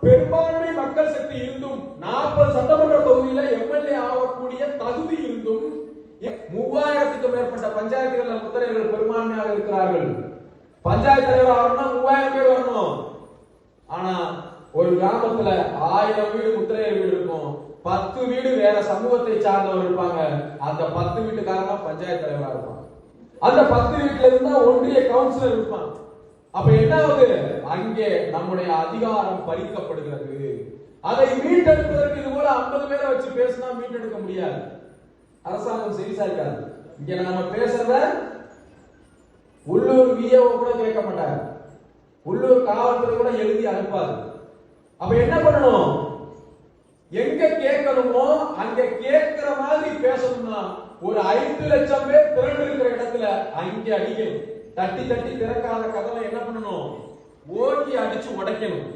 பெரும்பான்மை மக்கள் சக்தி இருந்தும் 40 சட்டமன்ற தொகுதியில எம்எல்ஏ ஆகக்கூடிய தகுதி இருந்தும் 3000க்கும் மேற்பட்ட பஞ்சாயத்துகளில் முத்திரையர்கள் பெரும்பான்மையாக இருக்கிறார்கள். பஞ்சாயத்து தலைவர் ஆகணும்னா 3000 பேர் வரணும். ஆனா ஒரு கிராமத்துல 1000 வீடு முத்திரையர் வீடு இருக்கும், 10 வீடு வேற சமூகத்தை சார்ந்தவர் இருப்பாங்க. அந்த 10 வீட்டுக்காரங்க பஞ்சாயத்து தலைவரா இருப்பாங்க. அந்த 10 வீட்டுல இருந்தா ஒன்றிய கவுன்சிலர் இருப்பாங்க. அப்ப என்ன ஆகுது? அங்கே நம்முடைய அதிகாரம் பறிக்கப்படுகிறது. அதை மீட்டெடுப்பதற்கு இது போல 50 பேரை வச்சு பேசினா மீட்டெடுக்க முடியாது. அரசாங்கம் சரிசாய்க்காது. இங்க நாம பேசுறத உள்ளூர் விஏஓ கூட கேட்க மாட்டாங்க, உள்ளூர் காவல்துறை கூட எழுதி அனுப்பாது. அப்ப என்ன பண்ணணும்? எங்க கேட்கணுமோ அங்க கேட்கிற மாதிரி பேசணும்னா ஒரு 5 லட்சம் பேர் திரண்டு இருக்கிற இடத்துல அங்கே அடிக்கணும். தட்டி தட்டி திறக்காத கதவை என்ன பண்ணணும்? ஓட்டி அடிச்சு உடைக்கணும்.